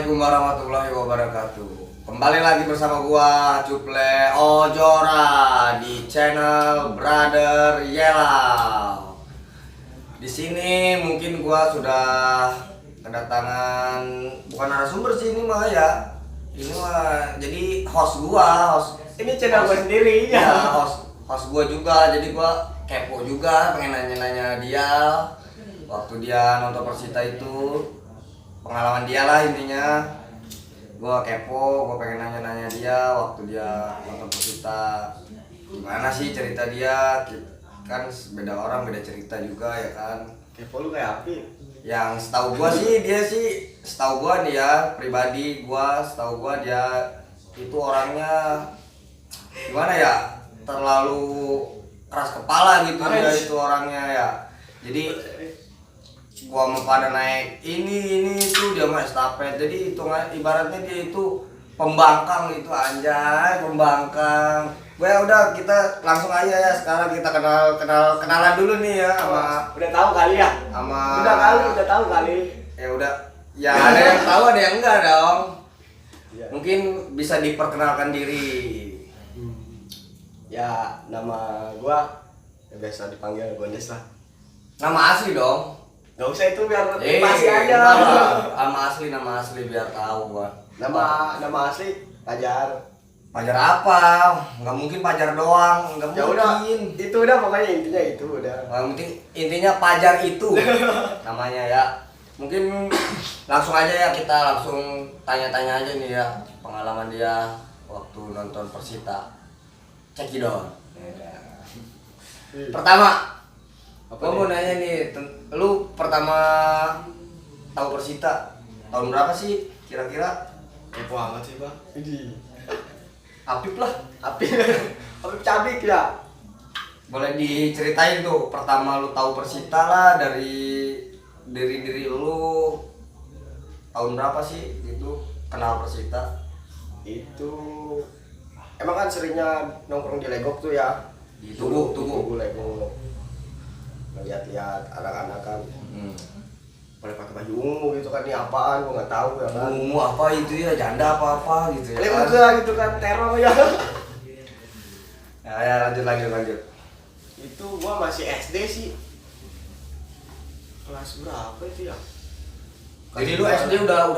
Assalamualaikum warahmatullahi wabarakatuh. Kembali lagi bersama gua Cuple Ojora di channel Brother Yellow. Di sini mungkin gua sudah kedatangan bukan narasumber sih ini mah ya. Ini mah jadi host gua, Ini channel gue sendiri ya. Host gua juga, jadi gua kepo juga pengen nanya-nanya dia waktu dia nonton Persita itu. Pengalaman dia lah intinya. Gua kepo, gua pengen nanya-nanya dia waktu dia nonton Persita. Gimana sih cerita dia? Kan beda orang, beda cerita juga ya kan. Kepo lu kayak api. Yang setahu gua sih dia sih, setahu gua dia pribadi gua, setahu gua dia itu orangnya gimana ya? Terlalu keras kepala gitu dia itu orangnya ya. Jadi gua mau pada naik ini itu dia mah estafet, jadi itu ibaratnya dia itu pembangkang itu, anjay pembangkang. Gue udah kita langsung aja ya, sekarang kita kenalan dulu nih ya sama Udah tahu kali ya? sama Udah tahu kali. Ya udah, ya ada yang tahu ada yang enggak dong. Ya. Mungkin bisa diperkenalkan diri. Ya, nama gua ya biasa dipanggil Gondes lah. Nama asli dong. Gak usah itu biar pasti aja. Nama asli biar tahu gua. Nama asli Pajar. Pajar apa? Nggak mungkin Pajar doang, nggak Ya udah, mungkin. itu udah pokoknya intinya itu udah. Nggak mungkin, intinya Pajar itu namanya ya. Mungkin langsung aja ya, kita langsung tanya-tanya aja nih ya pengalaman dia waktu nonton Persita. Cekidot. Pertama, gua mau nanya nih, lu pertama tahu Persita tahun berapa sih kira-kira? Kepo amat sih, Bang. Ini. Apip lah. Apip cabik ya. Boleh diceritain tuh pertama lu tahu Persita lah dari diri lu tahun berapa sih gitu kenal Persita? Itu emang kan seringnya nongkrong di Legok tuh ya. Di Tugu. Legok. Lihat-lihat anak-anak kan. Pada pakai baju ungu gitu kan, ini apaan gua nggak tahu ya kan. Ungu apa itu ya, janda apa gitu ya Legok kan? gitu kan, teror ya. Ya lanjut. Itu gua masih SD sih. Kelas berapa itu ya? Jadi lu SD udah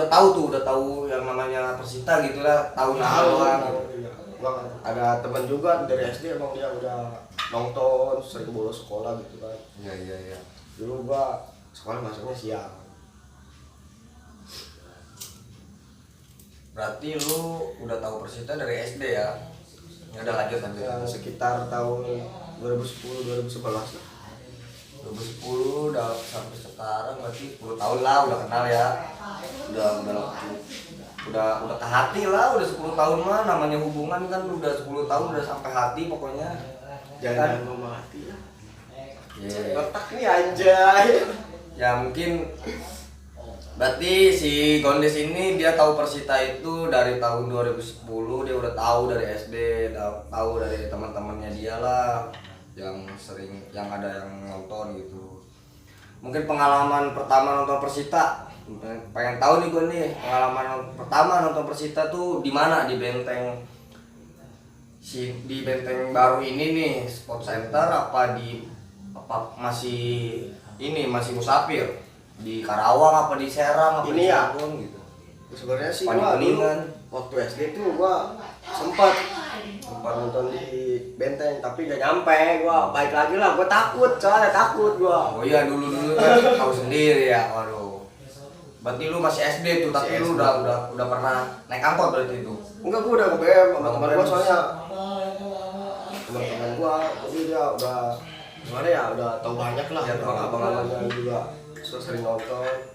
tahu yang namanya Persita gitu lah, tahu nama doang. Gua ada teman juga dari SD, emang dia udah nonton, sering bolos sekolah gitu kan. Iya. Dulu gua sekolah masuknya siang. Berarti lu udah tahu Persita dari SD ya? Ya udah lanjut. Ya, sekitar tahun 2010-2011 lah. 2010 udah sampai sekarang berarti 10 tahun lah udah kenal ya. Udah ke hati lah, udah 10 tahun mah namanya hubungan kan, udah 10 tahun udah sampai hati pokoknya. Jangan mau mati ya. Yeah. Otak nih anjay. Ya mungkin berarti si Gondes ini dia tahu Persita itu dari tahun 2010, dia udah tahu dari SD, tahu dari teman-temannya dia lah yang sering, yang ada yang nonton gitu. Mungkin pengalaman pertama nonton Persita, pengen tahu nih gue nih, pengalaman pertama nonton Persita tuh di mana? Di Benteng Baru ini nih, Sport Center apa masih Musafir di Karawang apa di Serang apa Ini di ya? Cirebon gitu. Sebenarnya sih gua dulu waktu SD tuh gua sempat nonton di Benteng tapi gak nyampe. Gua balik lagi lah, gua takut gua. Oh iya, dulu kan tahu sendiri ya. Waduh. Berarti lu masih SD tuh, tapi lu udah pernah naik angkot berarti itu. Enggak, gua udah ke BM sama teman gua, soalnya teman-teman gua jadi dia udah gimana ya, udah tahu banyak lah Ya, pengalamannya juga. Sering nonton.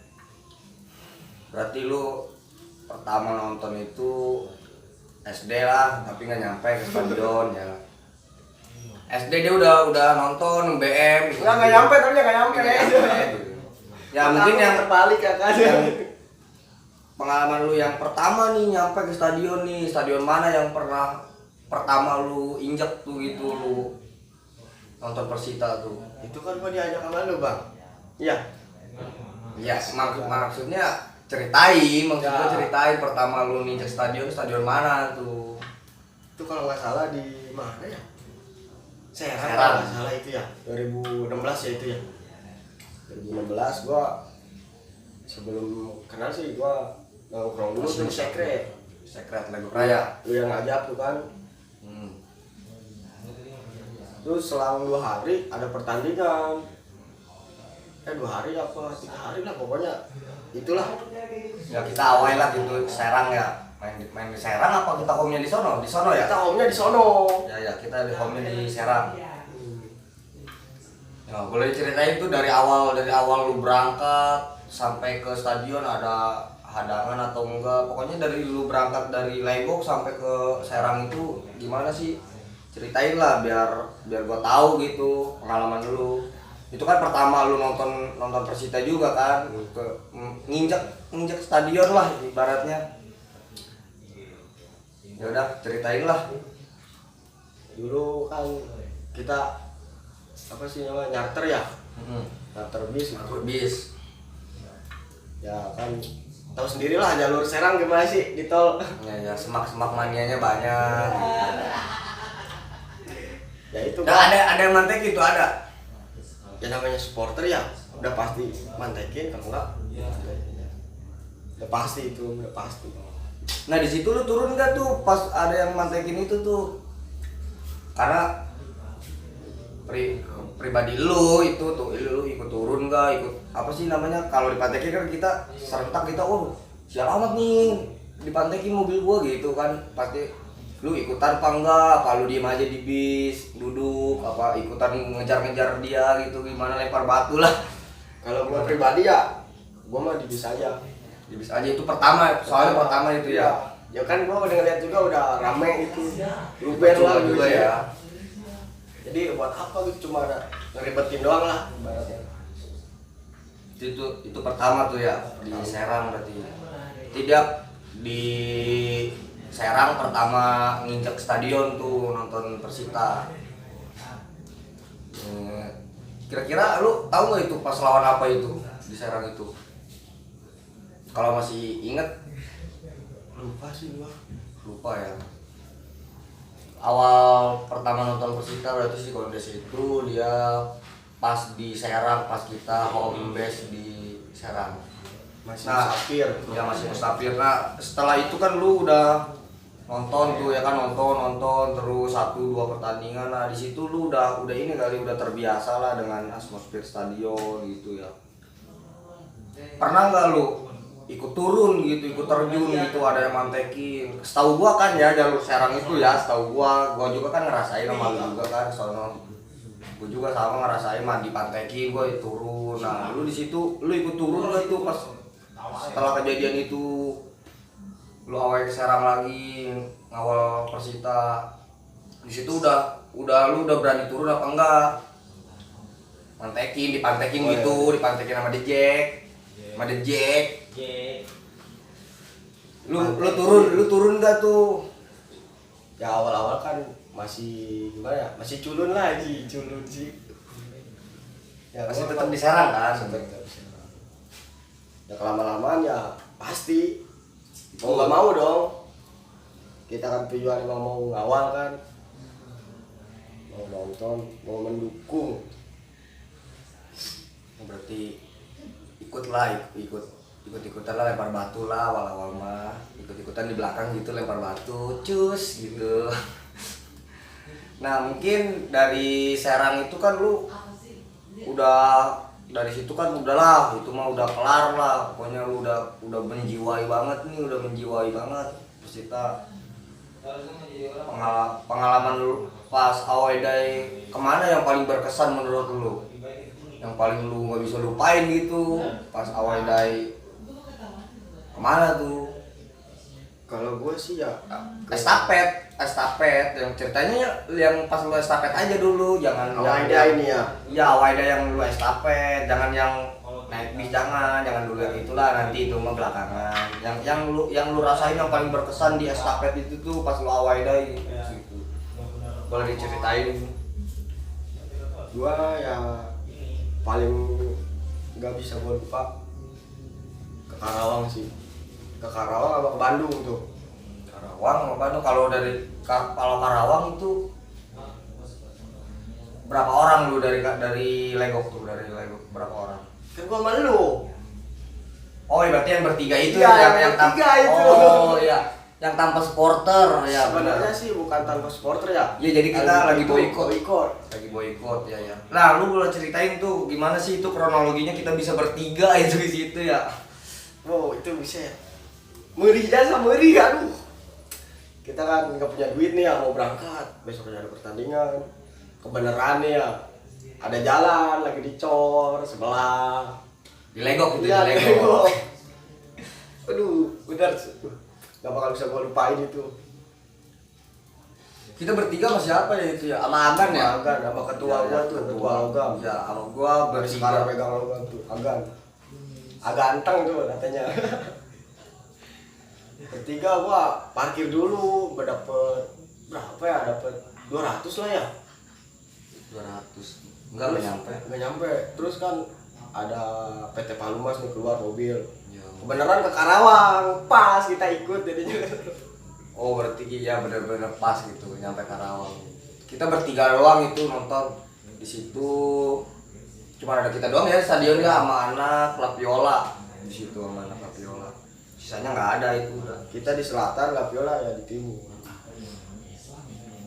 Berarti lu pertama nonton itu SD lah, tapi nggak nyampe ke stadion ya. SD dia udah nonton BM. Nggak nyampe, tapi nggak nyampe. Ya mungkin yang terbalik ya kan. Pengalaman lu yang pertama nih nyampe ke stadion nih, stadion mana yang pertama lu injek tuh gitu lu nonton Persita tuh? Itu kan gua diajak sama lu, Bang. Iya. Ya maksudnya ceritain, maksud gua Ya. ceritain pertama lu nginjek stadion mana tuh? Itu kalau nggak salah di mana ya? Serang Serang. kalau nggak salah itu ya, 2016 ya itu ya. 2016 gua sebelum kenal sih gua nongkrong dulu tuh di Secret. Secret Legok Raya. Lu yang ngajak tuh kan. Terus selang 2 hari ada pertandingan. 2 hari apa 3 hari lah pokoknya itulah. Ya kita awal lah gitu Serang ya. Main di Serang apa kita home-nya di sono? Di sono ya? Kita home-nya di sono. Ya kita di home-nya di Serang. Ya, boleh ceritain tuh dari awal lu berangkat sampai ke stadion ada hadangan atau enggak? Pokoknya dari lu berangkat dari Legok sampai ke Serang itu gimana sih? Ceritain lah biar gua tahu gitu pengalaman lu. Itu kan pertama lu nonton Persita juga kan, nginjek stadion lah ibaratnya. Ya udah ceritain lah. Dulu kan kita apa sih namanya nyarter ya, nyarter bis gitu. Bis. Ya kan tahu sendirilah jalur Serang gimana sih di tol. Ya semak manianya banyak. Ya itu Nah, ada yang mantek itu ada. ya namanya supporter ya udah pasti mantekin kalau enggak udah pasti itu udah pasti. Nah di situ lu turun nggak tuh pas ada yang mantekin itu tuh? Karena pribadi lu itu tuh lu ikut turun nggak, ikut apa sih namanya kalau dipantekin kan kita serentak kita sial amat nih dipantekin mobil gua gitu kan, pasti lu ikutan apa enggak, apa lu diem aja di bis duduk, apa ikutan ngejar dia gitu, gimana lempar batu lah. Kalau gua pribadi ya gua mah di bis aja. Di bis aja itu pertama, soalnya pertama itu ya. Ya kan gua udah ngeliat juga udah rame itu. Luber Coba lah juga ya. Jadi buat apa gitu, cuma ngeribetin doang lah ibaratnya. Itu pertama tuh ya di Serang berarti. Tidak di Serang pertama nginjek stadion tuh nonton Persita. Kira-kira lu tahu nggak itu pas lawan apa itu di Serang itu? Kalau masih inget? Lupa sih gua. Lupa ya. Awal pertama nonton Persita berarti sih kalau itu dia pas di Serang, pas kita home base di Serang. Masih Nah, musafir. Ya masih musafir. Nah setelah itu kan lu udah nonton tuh ya kan, nonton terus 1-2 pertandingan. Nah di situ lu udah ini kali udah terbiasa lah dengan atmosfer stadion gitu ya. Pernah nggak lu ikut turun gitu, ikut terjun gitu, ada yang mantekin? Setahu gua kan ya jalur Serang itu ya, setahu gua juga kan ngerasain sama lu juga kan sono. Gua juga sama ngerasain mah dipantekin, gua turun. Nah lu di situ lu ikut turun nggak tuh pas setelah kejadian itu? Lu awal ke Serang lagi ngawal Persita, di situ lu udah berani turun apa enggak? Dipantekin gitu, dipantekin sama The Jack. Lu turun enggak tuh? Ya awal-awal kan masih gimana ya? Masih culun sih. Ya Masih gua tetap di Serang kan? Tetap di Serang. Ya kelama-lamaan ya pasti mau nggak mau dong, kita kan tujuan emang mau ngawal kan, mau nonton, mau mendukung. Berarti ikutan lah, lempar batu lah awal-awal mah, ikut-ikutan di belakang gitu lempar batu, cus gitu. Nah mungkin dari Serang itu kan lu udah dari situ kan udahlah, itu mah udah kelar lah, pokoknya lu udah menjiwai banget Persita. Pengalaman lu pas awal day kemana yang paling berkesan menurut lu, yang paling lu nggak bisa lupain gitu pas awal day kemana tuh? Kalau gue sih ya estafet yang ceritanya yang pas lu estafet aja dulu, jangan Awaida ini ya. Ya Awaida yang lu estafet, jangan yang naik bis, jangan dulu yang itulah, nanti itu mah belakangan. Yang lu rasain yang paling berkesan di estafet itu tuh pas lu Awaida gitu. Boleh diceritain? Gua ya paling nggak bisa gue lupa ke Karawang sih, ke Karawang apa ke Bandung tuh. Karawang sama Bandung. Kalau kalau Karawang itu berapa orang lu dari Legok tuh, dari Legok berapa orang? Kan gua sama lu. Oh, berarti yang bertiga itu Iya, yang yang bertiga itu. Oh iya, yang tanpa supporter ya. Sebenarnya Benar. sih bukan tanpa supporter ya. Iya, jadi kita lagi boykot. Boykot. Lagi boykot ya ya. Nah, lu boleh ceritain tuh gimana sih itu kronologinya kita bisa bertiga itu di situ ya. Wow, itu bisa ya. Meri jasa meri, aduh. Kita kan nggak punya duit nih ya, mau berangkat. Besoknya ada pertandingan. Kebenaran nih ya. Ada jalan lagi dicor sebelah. Di Legok itu, Iya, di Legok. Aduh, benar. Gak bakal bisa gua lupain itu. Kita bertiga sama siapa ya itu ya? Sama Agan ya? Agan, sama ketua Ya, gua ya, tuh, ketua logam. Ya, sama gua Sekarang bertiga. pegang logam tuh, Agan. Agak anteng tuh katanya. Bertiga gua parkir dulu, dapet berapa ya? Dapet 200 lah ya. 200. Enggak nyampe. Nggak nyampe. Terus kan ada PT Palumas nih keluar mobil. Ya. Kebenaran ke Karawang, pas kita ikut jadinya. Oh, berarti ya benar-benar pas gitu nyampe Karawang. Kita bertiga doang itu nonton di situ. Cuma ada kita doang ya di stadion ya, sama anak klub Viola di situ, sama anak klub Viola. Sisanya nggak ada itu udah. Kita di selatan, Lapiola ya di timur.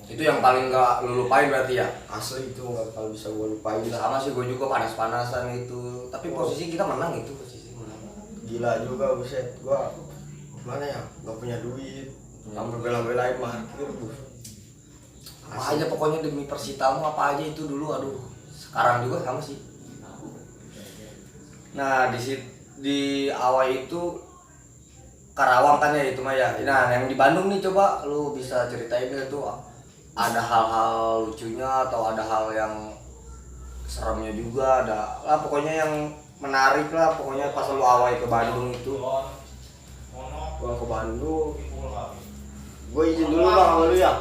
Itu yang paling nggak lu lupain berarti ya? Asli itu nggak bakal bisa gua lupain lah. Sama sih gue juga panas-panasan itu. Tapi posisi kita menang itu, posisi menang. Gila juga buset, gua gimana ya, nggak punya duit, sampai bela-belain parkir, Apa aja pokoknya demi Persitamu apa aja itu dulu, aduh. Sekarang juga sama sih. Nah di awal itu Karawang kan ya itu mah ya. Nah yang di Bandung nih coba lu bisa ceritain itu ada hal-hal lucunya atau ada hal yang seremnya juga, ada lah pokoknya yang menarik lah pokoknya pas lu awal ke Bandung itu. Gua ke Bandung, gua izin dulu bang sama lu ya.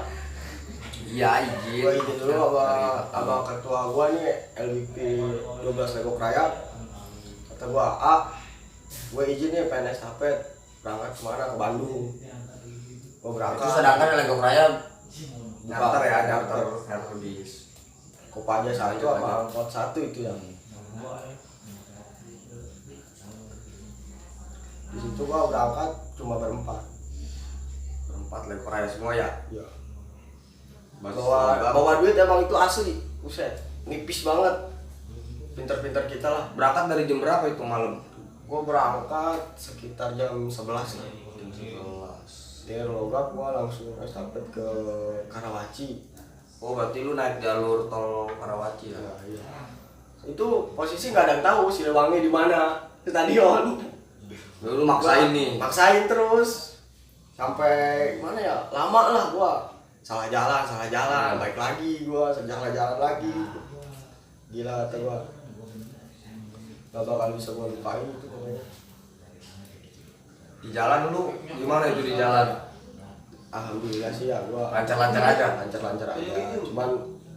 Iya izin. Gua izin dulu sama ketua gua nih LVP 12 Legok Raya. Kata gua, gua izin nih pengen estafet berangkat kemana, ke Bandung. Gua berangkat. Itu sedangkan Legok Raya nyarter ya, nyarter bis. Kopaja satu sama angkot satu itu yang. Di situ gua berangkat cuma berempat. Berempat Legok Raya semua ya. Iya. Bawa Bawa duit emang itu asli. Buset, nipis banget. Pinter-pinter kita lah. berangkat dari jam berapa itu malam? Gua berangkat sekitar jam 11 lah. Jam 11. Dari Logak gua langsung estafet ke Karawaci. Oh berarti lu naik jalur tol Karawaci ya? Ya, iya. Itu posisi nggak ada yang tahu Siliwangi di mana stadion. Lu maksain nih. Maksain terus sampai mana ya? Lama lah gua. Salah jalan, baik lagi gua, salah jalan lagi. Gila kata gua. Gak bakal bisa gua lupain itu pokoknya. Di jalan lu gimana itu di jalan? Alhamdulillah sih ya gua Lancar-lancar aja? lancar-lancar aja. Cuman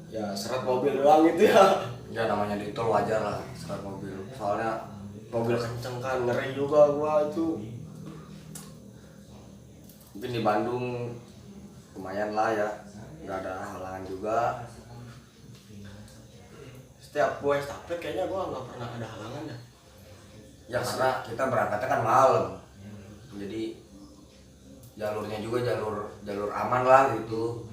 ya seret mobil doang gitu ya. Ya namanya di tol wajar lah seret mobil. Soalnya Mobil kenceng kan, ngeri juga gua itu. mungkin di Bandung lumayan lah ya, nggak ada halangan juga. Setiap gue estafet kayaknya gue nggak pernah ada halangan ya. Ya karena kita berangkatnya kan malam, jadi jalurnya juga jalur aman lah gitu.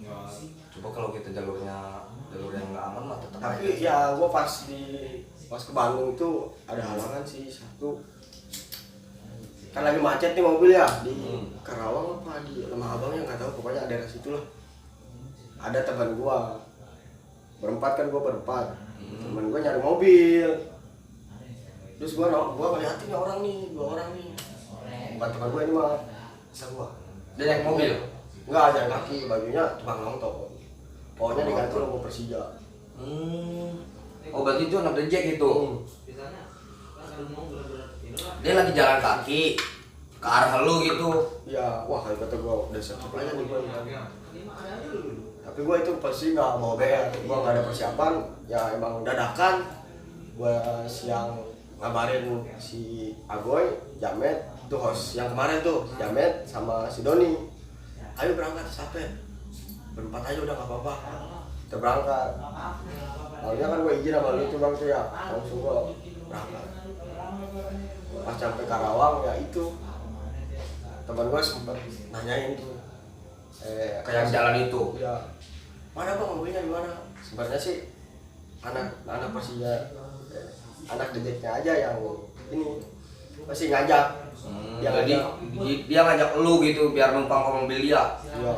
Coba kalau kita jalur yang nggak aman mah tetap aja. Tapi ya gue pas ke Bandung itu ada halangan sih satu. Kan lagi macet nih mobil ya di Karawang apa di Lemah Abangnya nggak tahu, pokoknya daerah situ lah. Ada teman gue berempat kan, gue berempat. Temen gue nyari mobil. Terus gue ngeliatin orang nih, dua orang nih. Bukan teman gue ini mah, bisa gue. Dia naik mobil? Enggak, jalan kaki, bajunya tukang nongtok. Pokoknya diganti logo Persija. Oh berarti itu anak The Jack itu. Dia lagi jalan kaki ke arah lu gitu. Ya, wah kalau kata gue udah siap aja nih gue. Tapi gue itu pasti nggak mau bayar, gue nggak ada persiapan. Ya emang dadakan. Gue siang ngabarin si Agoy, Jamet, itu host yang kemarin tuh Jamet sama si Doni, ayo berangkat estafet berempat aja udah nggak apa-apa, kita berangkat. Awalnya kan gue izin sama lu tuh bang tuh ya, langsung gue berangkat. Pas sampai Karawang ya itu teman gue sempet nanyain tuh Ke yang jalan itu. ya mana bang mobilnya di mana. Sebenarnya sih anak Persija, anak dedeknya aja yang ini masih ngajak. Jadi dia ngajak lu gitu biar numpang ke mobil dia. Iya.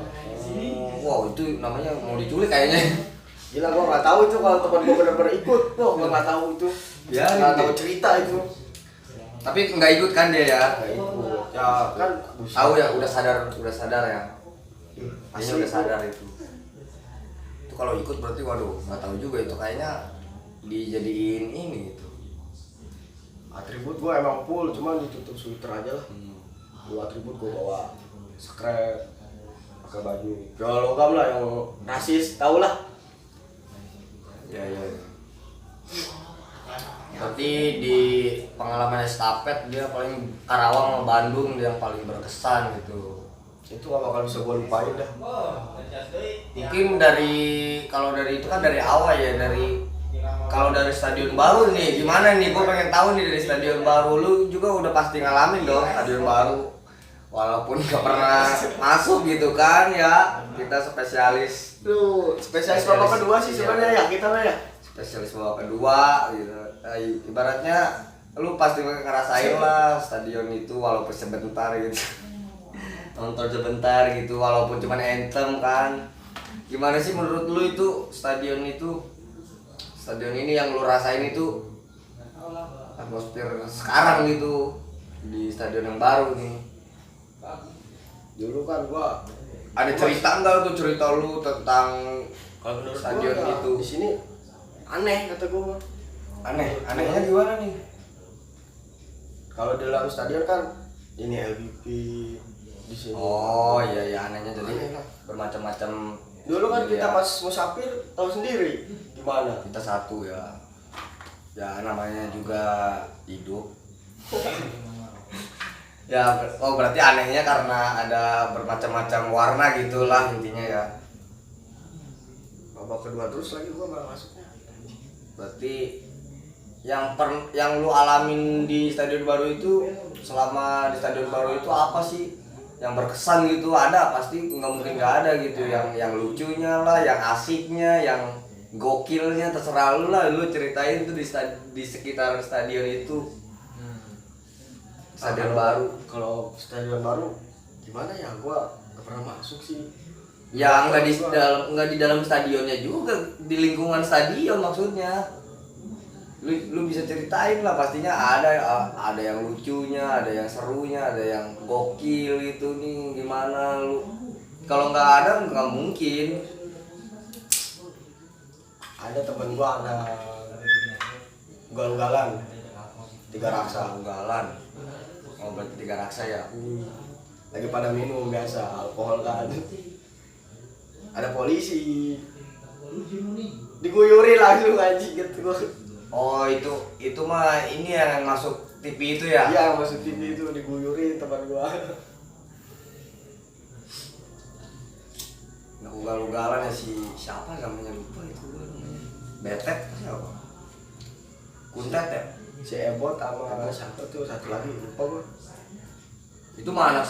Wow, itu namanya mau diculik kayaknya. Gila gua nggak tahu itu kalau teman gua benar-benar ikut, gua nggak tahu itu. Ya, nggak gitu. tahu cerita itu. Tapi nggak ikut kan dia ya? Nggak ikut. Ya kan. Tahu ya, udah sadar ya. Kayaknya udah sadar itu. Itu kalau ikut berarti waduh, nggak tahu juga itu kayaknya dijadiin ini itu. Atribut gua emang full, cuma ditutup sweater aja lah. Dua atribut gua bawa scrap, pakai baju ya logam lah yang rasis, tau lah. Ya. Berarti di pengalaman estafet dia paling Karawang sama Bandung dia yang paling berkesan gitu. Itu gak bakal bisa gua lupain dah. Mungkin kalau dari itu kan dari awal ya, kalau dari stadion baru nih gimana nih, gue pengen tahu nih dari stadion baru. Lu juga udah pasti ngalamin dong stadion baru walaupun gak pernah masuk gitu kan ya. Kita spesialis Babak kedua sih sebenarnya ya kita mah ya. Spesialis babak kedua gitu. Ibaratnya lu pasti ngerasain lah stadion itu walaupun sebentar gitu. Nonton sebentar gitu walaupun cuma anthem kan. Gimana sih menurut lu itu stadion ini yang lu rasain itu atmosfer sekarang gitu di stadion yang baru nih? Dulu kan gua Ada cerita enggak tuh, cerita lu tentang kalau menurut stadion gua, itu? di sini aneh kata gua. Anehnya gimana nih? Kalau di dalam stadion kan ini LVP di sini. Oh iya anehnya jadi Aneh lah. bermacam-macam. Dulu kan Iya. kita pas musafir tahu sendiri gimana. Kita satu ya namanya juga hidup. Ya berarti anehnya karena ada bermacam-macam warna gitulah intinya ya. Babak kedua terus lagi gua malah masuknya. Berarti yang lu alamin di stadion baru itu, selama di stadion baru itu apa sih yang berkesan gitu? Ada pasti, nggak mungkin nggak ada gitu. Yang lucunya lah, yang asiknya, yang gokilnya, terserah lu lah. Lu ceritain tuh di sekitar stadion itu. Stadion baru. Kalau stadion baru gimana ya, gua gak pernah masuk sih. Ya nggak di dalam stadionnya juga, di lingkungan stadion maksudnya. Lu bisa ceritain lah, pastinya ada yang lucunya, ada yang serunya, ada yang gokil gitu nih. Gimana lu? Kalau nggak ada nggak mungkin. Ada temen gua anak ugal-ugalan, tiga raksa. Ugalan. Oh berarti tiga raksa ya. Lagi pada minum biasa alkohol kan. Ada polisi diguyuri langsung anjing gitu. Oh itu mah ini yang masuk TV itu ya? Iya, yang masuk TV itu diguyuri teman gua. Nah, ugal-ugalan ya siapa namanya, lupa itu gua namanya. Betet siapa? Kuntet ya? Si Ebot sama siapa tuh satu lagi lupa gua. Itu mah anak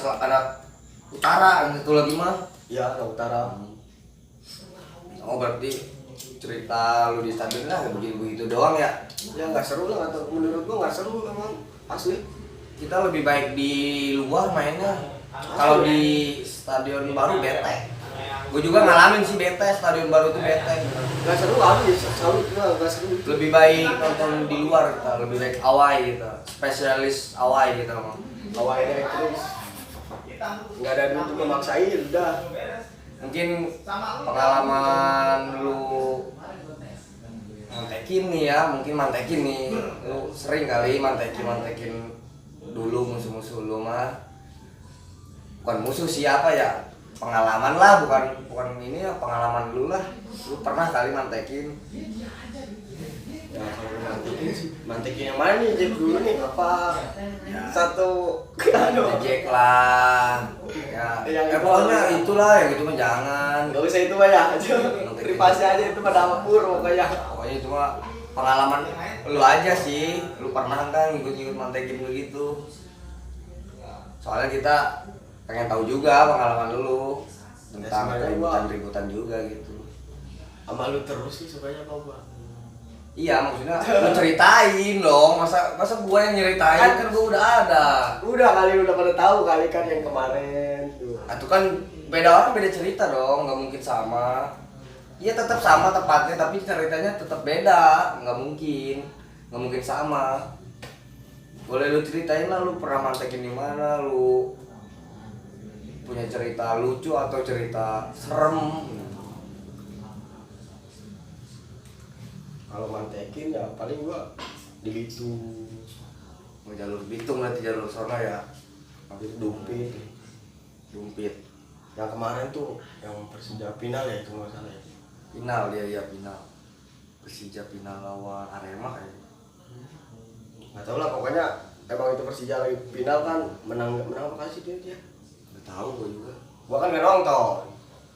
utara, yang satu lagi mah. Iya, anak utara. Oh berarti cerita lu di stadion lah begitu doang ya? Ya nggak seru lah, atau menurut gua nggak seru emang asli. Kita lebih baik di luar mainnya. Kalau di stadion baru bete. Gue juga ngalamin sih bete, stadion baru tuh bete. Nggak seru habis, selalu nggak seru. Lebih baik nonton di luar kita, lebih baik awai kita, spesialis awai kita mah. Awalnya terus nggak ada duit untuk memaksain, udah. Mungkin pengalaman lu mantekin nih ya, mungkin mantekin nih, lu sering kali mantekin dulu musuh-musuh lu mah. Bukan musuh siapa ya, pengalaman lah, bukan ini ya, pengalaman lu lah. Lu pernah kali mantekin? Ya Ya kalau mantekin sih, mantekin yang mana nih Jack dulu nih apa satu Jack lah ya, pokoknya itulah yang itu mah jangan. nggak usah itu mah ya, privasi aja itu mah dapur pokoknya. Pokoknya itu mah pengalaman lu aja sih, lu pernah kan ikut-ikut mantekin begitu. Soalnya kita pengen tahu juga pengalaman lu tentang ributan juga gitu. Sama lu terus sih sukanya apa gua? Iya, maksudnya lu ceritain dong, masa gua yang nyeritain kan gua udah ada. Udah pada tahu kali kan yang kemarin tuh. Itu kan beda orang beda cerita dong, nggak mungkin sama. Iya tetap sama tepatnya, tapi ceritanya tetap beda, nggak mungkin sama. Boleh lu ceritain lah, lu pernah mantekin di mana, lu punya cerita lucu atau cerita serem. Kalau mantekin ya paling gua di Bitung. Mau jalur Bitung nanti jalur sono ya. Dumpit. Yang kemarin tuh yang Persija final ya itu nggak salah ya. Final dia final. Persija final lawan Arema kayaknya. Nggak tahu lah pokoknya emang itu Persija lagi final kan menang apa sih dia? Nggak tahu gua juga. Gua kan nggak nonton.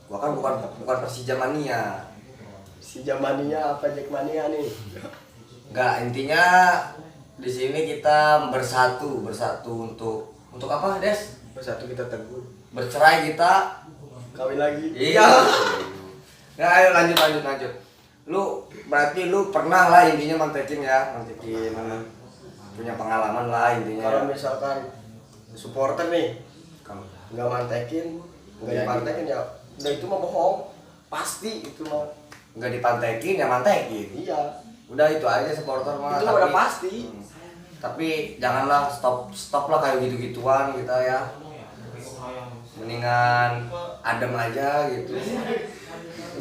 Gua kan bukan Persija mania. Persija mania apa Jack mania nih? Enggak, intinya di sini kita bersatu untuk apa, Des? Bersatu kita teguh. Bercerai kita Kawin lagi. iya. Nah, ayo lanjut. Berarti lu pernah lah intinya mantekin punya pengalaman lah intinya. Kalau misalkan supporter nih Kalau nggak mantekin, nggak dipantekin ya udah itu mah bohong. Pasti itu mah. nggak dipantekin ya mantekin. Iya. Udah itu aja supporter mah. Itu udah pasti. Tapi janganlah stop lah kayak gitu-gituan kita ya. Mendingan adem aja gitu.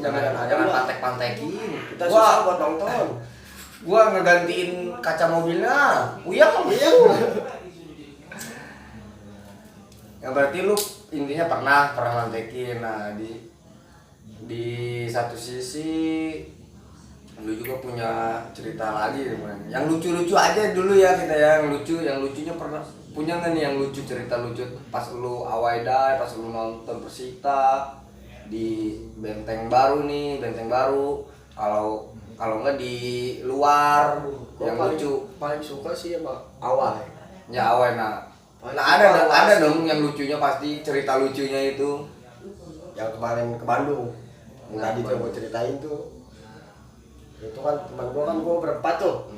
Jangan pantek-pantekin. Kita susah buat nonton. Gua ngegantiin kaca mobilnya. Uyang. Ya berarti lu intinya pernah mantekin. Nah, di satu sisi lu juga punya cerita lagi yang lucu-lucu aja dulu ya kita yang lucunya pernah punya nggak nih yang lucu, cerita lucu pas lu awaidai, pas lu nonton Persita di Benteng Baru. Kalau nggak di luar yang lucu paling suka sih emang awal ya awal. Nah ada dong yang lucunya, pasti cerita lucunya itu yang kemarin ke Bandung. Tadi tuh gue ceritain tuh, itu kan teman gue kan gue berempat tuh,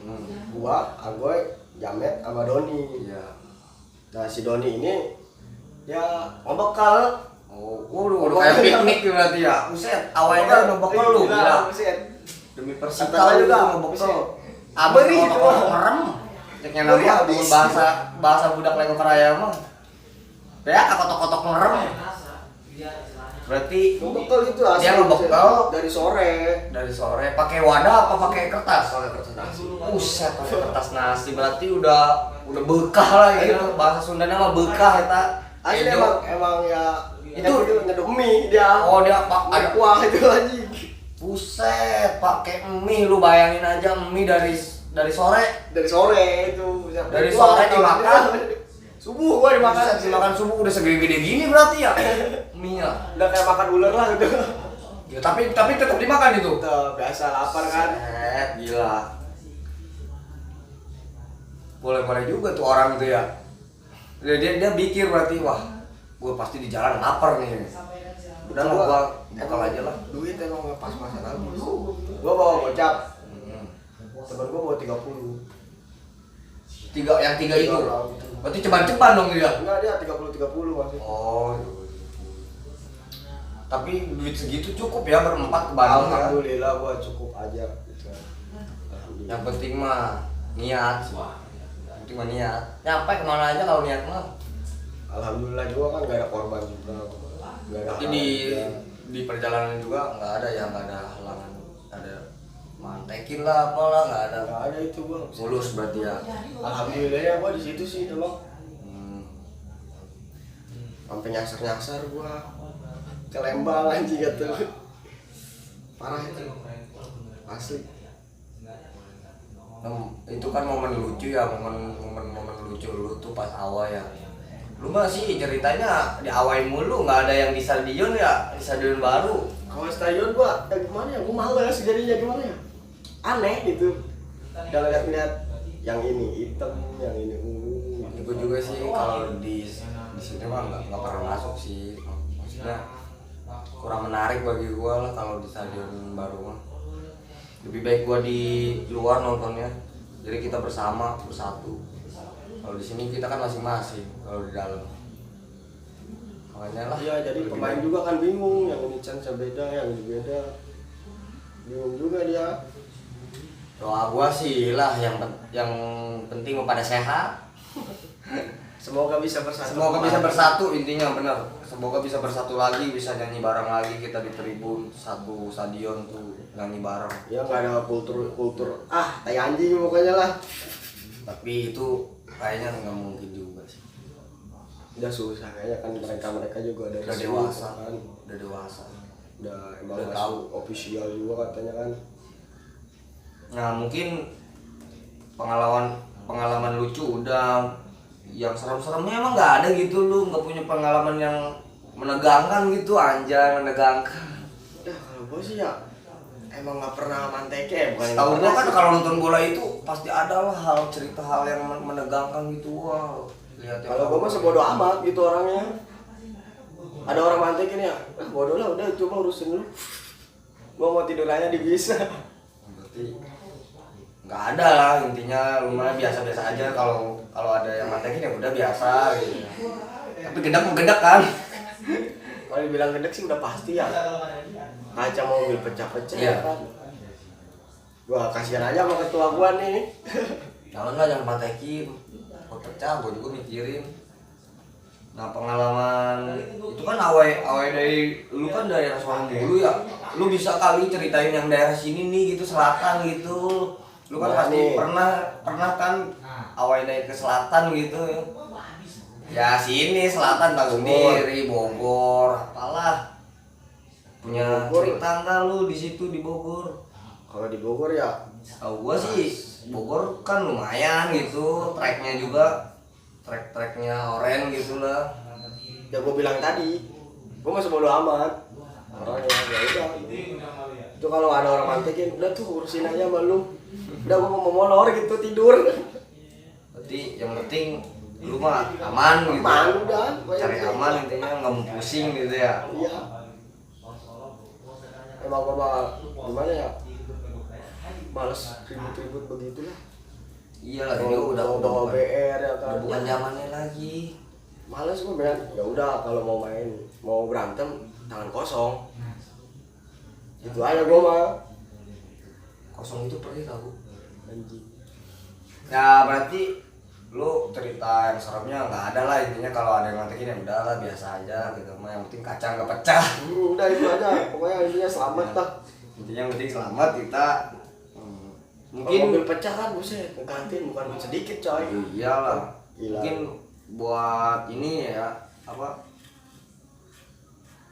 gua, Agoy, Jamet, sama Doni. iya. Nah si Doni ini dia ngebekal. Udah kayak piknik berarti ya. Buset, awalnya udah bekal lu gila. Buset. Demi Persita Katanya juga ngebekal. Beri Abang itu. merem. Ceknya nama Habis. bahasa budak Lego Keraya mah. Ya kotok-kotok merem. Berarti Ngebekal itu asli. dia ngebekal dari sore. Pakai wadah apa pakai kertas? Pakai kertas nasi. Buset, pakai kertas nasi. Berarti udah bekah lah gitu. Bahasa Sundanya mah bekah eta. Asli emang ya itu nyeduh mie dia. Oh, dia ada kuah itu anjing. Buset, pakai mie, lu bayangin aja mie dari sore. Dari sore itu. Dari sore dimakan. Subuh gua dimakan. Dimakan subuh udah segede-gede gini berarti ya. Mie ya. Udah kayak makan ular lah gitu. Ya, tapi tetap dimakan itu. Tuh, biasa lapar kan. Gila. Boleh juga tuh orang itu ya. Dia pikir berarti wah, gue pasti di jalan lapar nih. Udah lah, gua bekal aja lah. Duit emang nggak pas-pasan habis. Gua bawa gocap. Temen gua bawa 30. Yang tiga itu. Berarti ceban-ceban dong dia. Enggak, dia 30 maksudnya. Oh. Tapi duit segitu cukup ya berempat ke Bandung ya. Alhamdulillah gua cukup aja gitu. Yang penting mah niat. Yang penting mah niat. Nyampe kemana aja kalau niat mah. Alhamdulillah juga kan gak ada korban juga. Gak ada. Tapi di perjalanan juga nggak ada halangan. Ada mantekin lah apalah, nggak ada. Gak ada itu gua. Mulus berarti ya. Alhamdulillah ya gua di situ sih emang. Hmm. Sampai nyasar gua. Ke Lembang anjing gitu. Parah itu. Asli. Itu kan momen lucu ya, momen lucu lu tuh pas awal ya. Lu mah sih ceritanya diawain mulu, nggak ada yang di stadion ya, di stadion baru. Kalau stadion gua ya gimana ya, gua males jadinya gimana ya, aneh gitu. Kalau lihat yang ini hitam, yang ini ungu. Gue juga sih kalau di sini mah nggak pernah masuk sih, maksudnya kurang menarik bagi gue lah kalau di stadion baru mah. Lebih baik gue di luar nontonnya, jadi kita bersama bersatu. Kalau di sini kita kan masing-masing kalau di dalam, makanya lah. Iya, jadi pemain juga kan bingung, yang ini chance beda, yang ini beda, bingung juga dia. Doa gue sih lah yang penting pada sehat. Semoga bisa bersatu. Semoga bisa bersatu, intinya benar. Semoga bisa bersatu lagi, bisa nyanyi bareng lagi kita di tribun satu stadion tuh nyanyi bareng. Ya nggak ada kultur tai anjing pokoknya lah. Tapi itu kayaknya nggak mungkin juga sih. Udah susah kayaknya kan, mereka juga dari Udah sini dewasa kan. udah dewasa. Udah emang Udah masuk tahu. official juga katanya kan. Nah mungkin pengalaman lucu udah, yang serem-seremnya emang nggak ada gitu. Lu nggak punya pengalaman yang menegangkan gitu, anjay menegangkan. Udah kalau gue sih ya emang nggak pernah manteke, bukan Tahu nggak gua pernah kan sih. kalau nonton bola itu pasti ada lah cerita hal yang menegangkan gitu. Wow, lihat Kalau gue mah sebodo amat gitu orangnya. Ada orang mantekin ya, bodoh lah, udah coba urusin lu. Gue mau tidur aja di bis. Berarti nggak ada lah, intinya lumayan biasa-biasa aja. Kalau ada yang mantekin ya udah biasa gitu. Tapi gedek kan. Kalau dibilang gedek sih udah pasti ya. Kaca mobil pecah-pecah Iya. kan. Gua kasihan aja sama ketua gua nih. Jangan lah, jangan mantekin. Kok pecah, gua juga mikirin. Nah pengalaman itu kan awal dari lu kan daerah Sorong dulu ya. Lu bisa kali ceritain yang daerah sini nih gitu, selatan gitu. Lu kan Nah, pasti nih. pernah kan awal dari ke selatan gitu ya. Ya sini selatan tahu sendiri, Bogor, apalah. Punya Bogor. cerita nggak lu di situ di Bogor? Kalau di Bogor ya Tahu gua sih Bogor kan lumayan gitu, treknya juga trek-treknya oren gitu lah. ya gua bilang tadi, gua masih bodo amat. Orangnya ya udah. Itu kalau ada orang mantekin, udah tuh urusin aja sama lu. Udah gua mau molor gitu tidur. Berarti yang penting lu mah aman gitu. Aman udah. Cari aman intinya, nggak mau pusing gitu ya. Iya. Emang gua mah gimana ya? Males ribut-ribut begitulah. Iya lah, ini udah bawa BR ya kan. udah bukan zamannya lagi. Males gue bilang, ya udah kalau mau main, mau berantem tangan kosong. Itu aja gue mah. Kosong itu pergi tahu. Anjing. Ya berarti lu cerita yang seremnya nggak ada lah, intinya kalau ada yang ngantekin ya udah lah biasa aja gitu mah, yang penting kaca nggak pecah. Udah itu aja, pokoknya intinya selamat lah. Intinya yang penting selamat kita. Mungkin Mungkin mobil pecah kan buset, gantiin bukan sedikit coy. iyalah. Gila. Mungkin buat ini ya apa?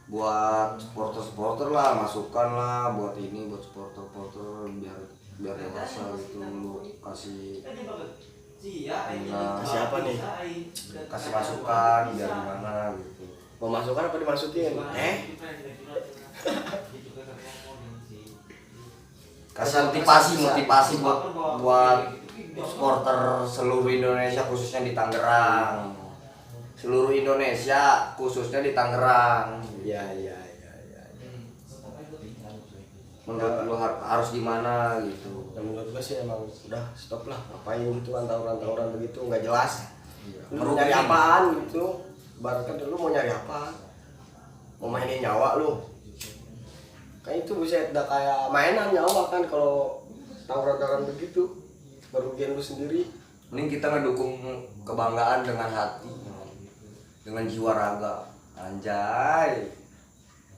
Buat supporter lah, masukan lah buat ini, buat supporter biar dewasa gitu, lu kasih Kasih apa nih? kasih masukan biar gimana gitu. Mau masukan apa dimasukin? Kasih motivasi buat supporter seluruh Indonesia, khususnya di Tangerang. Seluruh Indonesia khususnya di Tangerang. Iya. Menurut lu harus gimana gitu? Ya menurut gue sih emang udah stop lah, ngapain gitu tawuran begitu nggak jelas. Lu mau nyari apaan gitu? Bahkan dulu mau nyari apa? Mau mainin nyawa lu? Kan itu buset udah kayak mainan nyawa kan kalau tawuran begitu, merugikan lu sendiri. Mending kita ngedukung kebanggaan dengan hati, dengan jiwa raga, anjay.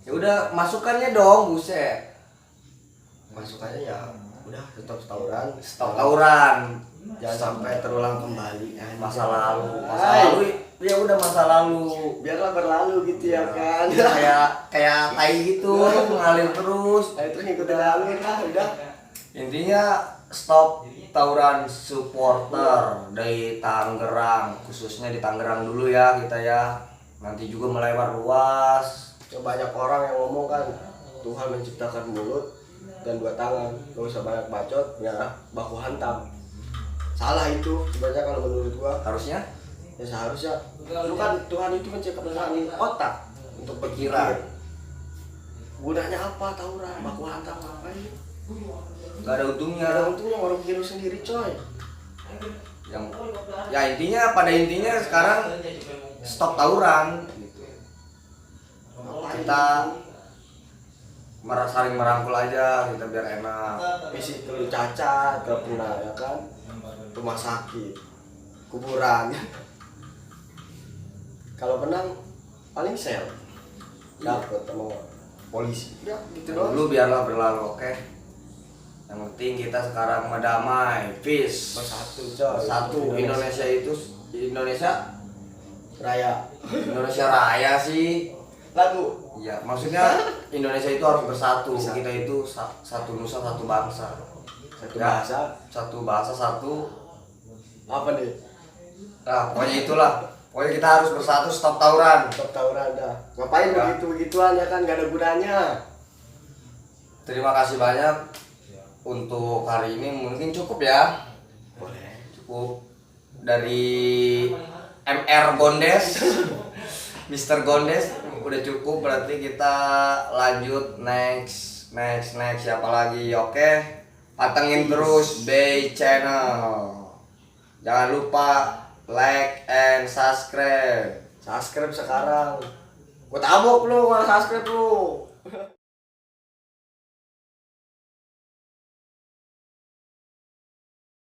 Ya udah masukannya dong, buset. Masukannya ya udah stop tawuran, Stop tawuran. jangan sampai terulang kembali Masa lalu ya udah masa lalu. biarlah berlalu gitu ya kan. Kayak tai gitu, mengalir terus. Nah, terus ngikutin angin lah udah. Intinya stop tawuran supporter dari Tangerang, khususnya di Tangerang dulu ya kita ya. Nanti juga melebar luas. Ya, banyak orang yang ngomong kan Tuhan menciptakan mulut dan dua tangan, gak usah banyak bacot, ya baku hantam. Salah itu sebenarnya kalau menurut gua. Harusnya Ya seharusnya lu kan Tuhan itu menciptakan otak untuk berpikir. Gunanya apa tawuran, baku hantam ngapain? nggak ada untungnya. Ada untungnya orang bikin lu sendiri coy. Yang ya intinya pada intinya sekarang stop tawuran gitu. Kita saling merangkul aja kita biar enak. Fisik lu cacat, gak pernah ya kan? Rumah sakit, kuburan. Kalau menang paling sel, dapat sama polisi. Ya gitu doang. Dulu biarlah berlalu, oke. Yang penting kita sekarang madamai, peace, Bersatu coy. bersatu. Indonesia Raya. Indonesia Raya sih. Lagu. Ya, maksudnya Indonesia itu harus bersatu. Bersatu. Kita itu satu nusa, satu bangsa. Satu Ya, bahasa. satu bahasa, satu. Apa nih? Nah, pokoknya itulah. Pokoknya kita harus bersatu, stop tawuran. Stop tawuran dah. Ngapain Ya. begitu-begituan ya kan? Gak ada gunanya. Terima kasih banyak untuk hari ini. Mungkin cukup ya. Boleh. Cukup dari MR Gondes. Mr. Gondes udah cukup, berarti kita lanjut next siapa lagi? Oke, pantengin terus Bay Channel, jangan lupa like and subscribe. Subscribe sekarang. Gua tabok lu kalau subscribe lu.